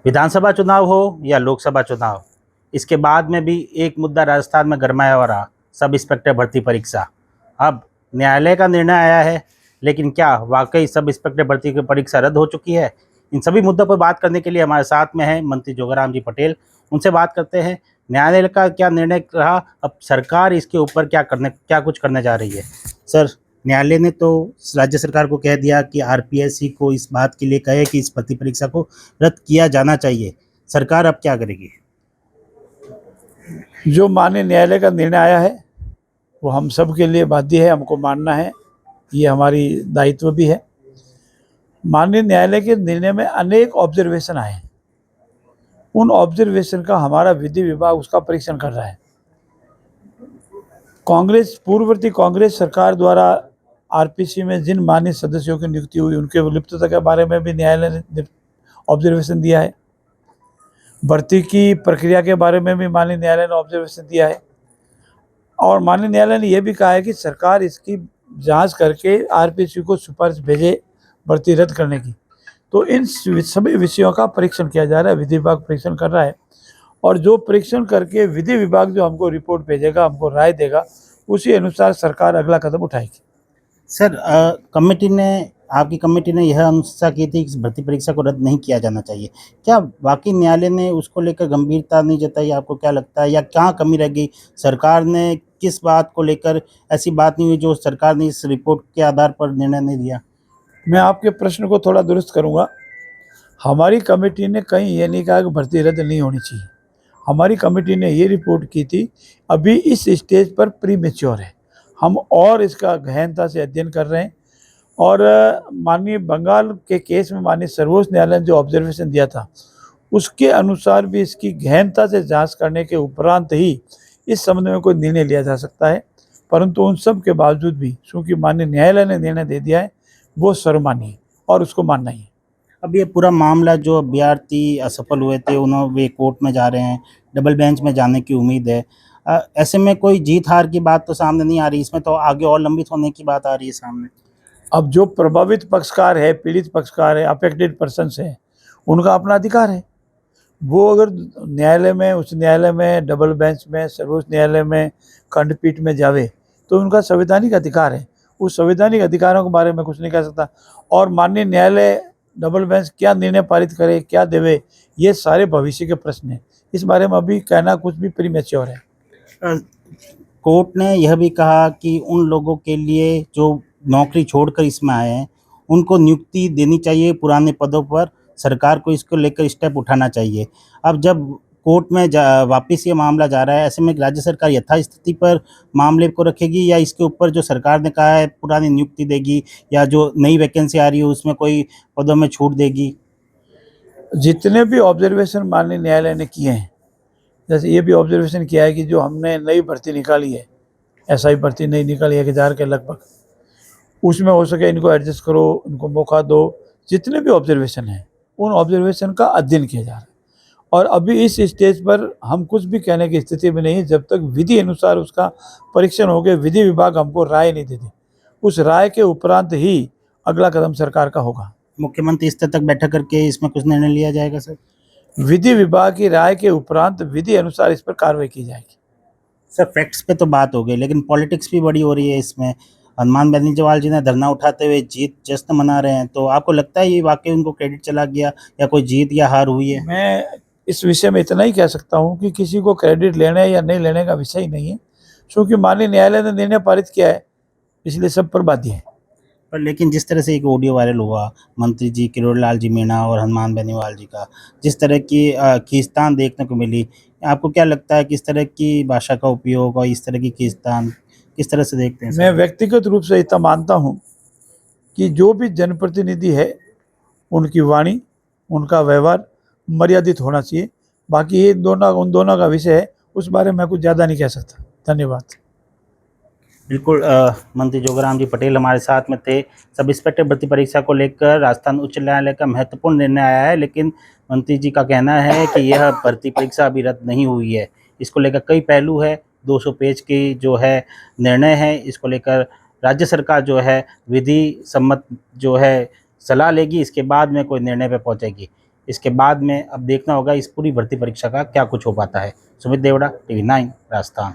विधानसभा चुनाव हो या लोकसभा चुनाव, इसके बाद में भी एक मुद्दा राजस्थान में गरमाया हुआ रहा, सब इंस्पेक्टर भर्ती परीक्षा। अब न्यायालय का निर्णय आया है, लेकिन क्या वाकई सब इंस्पेक्टर भर्ती की परीक्षा रद्द हो चुकी है? इन सभी मुद्दों पर बात करने के लिए हमारे साथ में हैं मंत्री जोगाराम जी पटेल। उनसे बात करते हैं, न्यायालय का क्या निर्णय रहा, अब सरकार इसके ऊपर क्या कुछ करने जा रही है। सर, न्यायालय ने तो राज्य सरकार को कह दिया कि आरपीएससी को इस बात के लिए कहे कि इस भर्ती परीक्षा को रद्द किया जाना चाहिए। सरकार अब क्या करेगी? जो माननीय न्यायालय का निर्णय आया है वो हम सब के लिए बाध्य है, हमको मानना है, ये हमारी दायित्व भी है। माननीय न्यायालय के निर्णय में अनेक ऑब्जर्वेशन आए हैं। उन ऑब्जर्वेशन का हमारा विधि विभाग उसका परीक्षण कर रहा है। पूर्ववर्ती कांग्रेस सरकार द्वारा आरपीसी में जिन माननीय सदस्यों की नियुक्ति हुई उनके लिप्तता के बारे में भी न्यायालय ने ऑब्जर्वेशन दिया है। भर्ती की प्रक्रिया के बारे में भी माननीय न्यायालय ने ऑब्जर्वेशन दिया है और माननीय न्यायालय ने यह भी कहा है कि सरकार इसकी जांच करके आरपीसी को सिफारिश भेजे भर्ती रद्द करने की। तो इन सभी विषयों का परीक्षण किया जा रहा है, विधि विभाग परीक्षण कर रहा है और जो परीक्षण करके विधि विभाग जो हमको रिपोर्ट भेजेगा, हमको राय देगा, उसी अनुसार सरकार अगला कदम उठाएगी। सर, आपकी कमेटी ने यह अनुशंसा की थी कि इस भर्ती परीक्षा को रद्द नहीं किया जाना चाहिए। क्या वाकई न्यायालय ने उसको लेकर गंभीरता नहीं जताई? आपको क्या लगता है, या कहाँ कमी रह गई? सरकार ने किस बात को लेकर ऐसी बात नहीं हुई जो सरकार ने इस रिपोर्ट के आधार पर निर्णय नहीं दिया? मैं आपके प्रश्न को थोड़ा दुरुस्त करूंगा। हमारी कमेटी ने कहीं ये नहीं कहा कि भर्ती रद्द नहीं होनी चाहिए। हमारी कमेटी ने ये रिपोर्ट की थी अभी इस स्टेज पर प्री मैच्योर है, हम और इसका गहनता से अध्ययन कर रहे हैं और माननीय बंगाल के केस में माननीय सर्वोच्च न्यायालय ने जो ऑब्जर्वेशन दिया था उसके अनुसार भी इसकी गहनता से जांच करने के उपरांत ही इस संबंध में कोई निर्णय लिया जा सकता है। परंतु उन सब के बावजूद भी चूँकि माननीय न्यायालय ने निर्णय दे दिया है वो सर्वमान्य है और उसको मानना ही है। अब ये पूरा मामला, जो अभ्यर्थी असफल हुए थे वे कोर्ट में जा रहे हैं, डबल बेंच में जाने की उम्मीद है। ऐसे में कोई जीत हार की बात तो सामने नहीं आ रही, इसमें तो आगे और लंबित होने की बात आ रही है सामने। अब जो प्रभावित पक्षकार है, पीड़ित पक्षकार है, अफेक्टेड पर्सन्स है, उनका अपना अधिकार है। वो अगर न्यायालय में, उच्च न्यायालय में, डबल बेंच में, सर्वोच्च न्यायालय में, खंडपीठ में जावे तो उनका संवैधानिक अधिकार है। उस संवैधानिक अधिकारों के बारे में कुछ नहीं कह सकता और माननीय न्यायालय डबल बेंच क्या निर्णय पारित करे, क्या देवे, ये सारे भविष्य के प्रश्न हैं। इस बारे में अभी कहना कुछ भी प्रीमैच्योर है। कोर्ट ने यह भी कहा कि उन लोगों के लिए जो नौकरी छोड़कर इसमें आए हैं उनको नियुक्ति देनी चाहिए पुराने पदों पर। सरकार को इसको लेकर स्टेप उठाना चाहिए। अब जब कोर्ट में वापस ये मामला जा रहा है, ऐसे में राज्य सरकार यथास्थिति पर मामले को रखेगी, या इसके ऊपर जो सरकार ने कहा है पुरानी नियुक्ति देगी, या जो नई वैकेंसी आ रही है उसमें कोई पदों में छूट देगी? जितने भी ऑब्जर्वेशन माननीय न्यायालय ने किए हैं, जैसे ये भी ऑब्जर्वेशन किया है कि जो हमने नई भर्ती निकाली है, एसआई भर्ती नई निकाली है 1000 के लगभग, उसमें हो सके इनको एडजस्ट करो, इनको मौका दो। जितने भी ऑब्जर्वेशन हैं उन ऑब्जर्वेशन का अध्ययन किया जा रहा है और अभी इस स्टेज पर हम कुछ भी कहने की स्थिति में नहीं है जब तक विधि अनुसार उसका परीक्षण हो गया, विधि विभाग हमको राय नहीं देते। उस राय के उपरांत ही अगला कदम सरकार का होगा। मुख्यमंत्री स्तर तक बैठक करके इसमें कुछ निर्णय लिया जाएगा सर? विधि विभाग की राय के उपरांत विधि अनुसार इस पर कार्रवाई की जाएगी। सर, फैक्ट्स पे तो बात हो गई, लेकिन पॉलिटिक्स भी बड़ी हो रही है इसमें। हनुमान बेनीवाल जी ने धरना उठाते हुए जीत जश्न मना रहे हैं, तो आपको लगता है ये वाकई उनको क्रेडिट चला गया, या कोई जीत या हार हुई है? मैं इस विषय में इतना ही कह सकता हूँ कि किसी को क्रेडिट लेने या नहीं लेने का विषय ही नहीं है, क्योंकि माननीय न्यायालय ने निर्णय पारित किया है, इसलिए सब पर बाध्य है। पर लेकिन जिस तरह से एक ऑडियो वायरल हुआ मंत्री जी किरोड़ीलाल जी मीणा और हनुमान बेनीवाल जी का, जिस तरह की खींचतान देखने को मिली, आपको क्या लगता है किस तरह की भाषा का उपयोग और इस तरह की खींचतान किस तरह से देखते हैं? मैं व्यक्तिगत रूप से इतना मानता हूँ कि जो भी जनप्रतिनिधि है उनकी वाणी, उनका व्यवहार मर्यादित होना चाहिए। बाकी ये उन दोनों का विषय है, उस बारे में कुछ ज़्यादा नहीं कह सकता। धन्यवाद। बिल्कुल, मंत्री जोगाराम जी पटेल हमारे साथ में थे। सब इंस्पेक्टर भर्ती परीक्षा को लेकर राजस्थान उच्च न्यायालय का महत्वपूर्ण निर्णय आया है, लेकिन मंत्री जी का कहना है कि यह भर्ती परीक्षा अभी रद्द नहीं हुई है। इसको लेकर कई पहलू है, 200 पेज की जो है निर्णय है, इसको लेकर राज्य सरकार जो है विधि सम्मत जो है सलाह लेगी, इसके बाद में कोई निर्णय पे पहुंचेगी। इसके बाद में अब देखना होगा इस पूरी भर्ती परीक्षा का क्या कुछ हो पाता है। सुमित देवड़ा, TV9 राजस्थान।